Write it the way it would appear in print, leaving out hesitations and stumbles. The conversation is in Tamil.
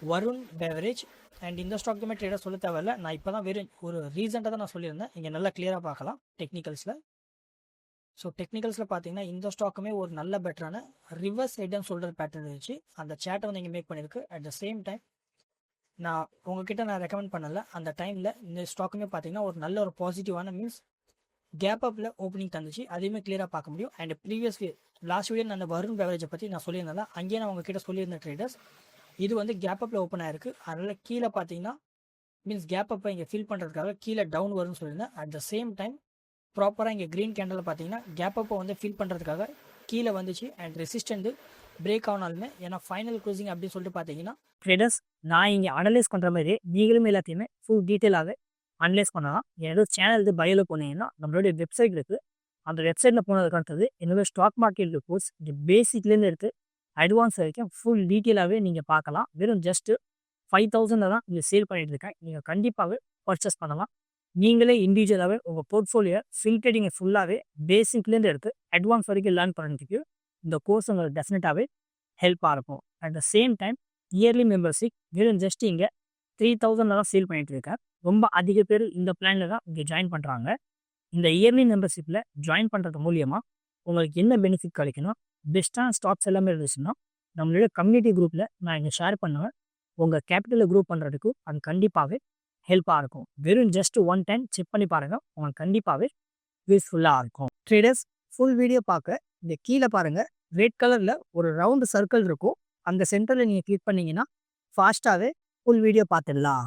வருண் பெவரேஜ். அண்ட் இந்த ஸ்டாக்குமே ட்ரேடர் சொல்ல தேவையில்ல, நான் இப்போ தான் வெறும் ஒரு ரீசெண்டாக தான் நான் சொல்லியிருந்தேன். இங்கே நல்லா கிளியராக பார்க்கலாம் டெக்னிக்கல்ஸில். ஸோ டெக்னிக்கல்ஸில் பார்த்தீங்கன்னா இந்த ஸ்டாக்குமே ஒரு நல்ல பெட்டரான reverse head and shoulder pattern இருந்துச்சு. அந்த சேட்டை வந்து இங்கே மேக் பண்ணியிருக்கு. அட் த சேம் டைம் நான் உங்ககிட்ட நான் ரெக்கமெண்ட் பண்ணலை அந்த டைமில் இந்த ஸ்டாக்குமே பார்த்தீங்கன்னா ஒரு நல்ல ஒரு பாசிட்டிவான மீன்ஸ் கேப் அப்பில் ஓப்பனிங் தந்துச்சு. அதையுமே கிளியராக பார்க்க முடியும். அண்ட் ப்ரீவியஸ் லாஸ்ட் வீடியோ நான் அந்த வருண் பெவரேஜை பற்றி நான் சொல்லியிருந்தேன். அங்கேயே நான் உங்ககிட்ட சொல்லியிருந்தேன் ட்ரேடர்ஸ், இது வந்து கேப் அப்பில் ஓப்பன் ஆயிருக்கு. அதனால் கீழே பார்த்தீங்கன்னா மீன்ஸ் கேப் அப்பை இங்கே ஃபில் பண்ணுறதுக்காக கீழே டவுன் வரும்னு சொல்லியிருந்தேன். அட் த சேம் டைம் ப்ராப்பராக இங்கே க்ரீன் கேண்டலில் பார்த்தீங்கன்னா கேப் அப்பை வந்து ஃபில் பண்ணுறதுக்காக கீழே வந்துச்சு. அண்ட் ரெசிஸ்டன்ட் பிரேக் ஆனாலுமே ஏன்னா ஃபைனல் க்ளோசிங் அப்படின்னு சொல்லிட்டு பார்த்தீங்கன்னா ட்ரேடர்ஸ் நான் இங்கே அனலைஸ் பண்ணுற மாதிரி நீங்களும் எல்லாத்தையுமே ஃபுல் டீட்டெயிலாகவே அனலைஸ் பண்ணலாம். என்னோட சேனல் பயோவில் போனீங்கன்னா நம்மளுடைய வெப்சைட் இருக்குது. அந்த வெப்சைட்டில் போனதுக்கு அடுத்தது என்னோட ஸ்டாக் மார்க்கெட் ரிப்போர்ட்ஸ் இந்த பேசிக்லேருந்து எடுத்து அட்வான்ஸ் வரைக்கும் ஃபுல் டீட்டெயிலாகவே நீங்கள் பார்க்கலாம். வெறும் ஜஸ்ட்டு 5,000 தான் இங்கே சேல் பண்ணிட்டு இருக்கேன். நீங்கள் கண்டிப்பாகவே பர்ச்சேஸ் பண்ணலாம். நீங்களே இண்டிவிஜுவலாகவே உங்கள் போர்ட்ஃபோலியோ ஃபில்டரிங்கை ஃபுல்லாகவே பேசிக்லேருந்து எடுத்து அட்வான்ஸ் வரைக்கும் லேர்ன் பண்ணுறதுக்கு இந்த கோர்ஸ் உங்களுக்கு டெஃபினட்டாகவே ஹெல்ப்பாக இருக்கும். At the same time yearly membership வெறும் ஜஸ்ட் இங்கே 3,000 தான் சேல் பண்ணிட்டு இருக்கேன். ரொம்ப அதிக பேர் இந்த பிளானில் தான் இங்கே ஜாயின் பண்ணுறாங்க. இந்த இயர்லி மெம்பர்ஷிப்பில் ஜாயின் பண்ணுறது மூலியமாக உங்களுக்கு என்ன பெனிஃபிட் கிடைக்கணும், பெஸ்ட்டான ஸ்டாக்ஸ் எல்லாமே இருந்துச்சுன்னா நம்மளோட கம்யூனிட்டி குரூப்பில் நான் இங்கே ஷேர் பண்ணுவேன். உங்கள் கேபிட்டலை குரூப் பண்ணுறதுக்கு அது கண்டிப்பாகவே ஹெல்ப்பாக இருக்கும். வெறும் ஜஸ்ட் ஒன் டைம் செக் பண்ணி பாருங்கள், உங்களுக்கு கண்டிப்பாகவே யூஸ்ஃபுல்லாக இருக்கும். ட்ரேடர்ஸ் ஃபுல் வீடியோ பார்க்க இந்த கீழே பாருங்கள், ரெட் கலரில் ஒரு ரவுண்டு சர்க்கிள் இருக்கும். அந்த சென்டரில் நீங்கள் கிளிக் பண்ணிங்கன்னா ஃபாஸ்ட்டாகவே ஃபுல் வீடியோ பார்த்துடலாம்.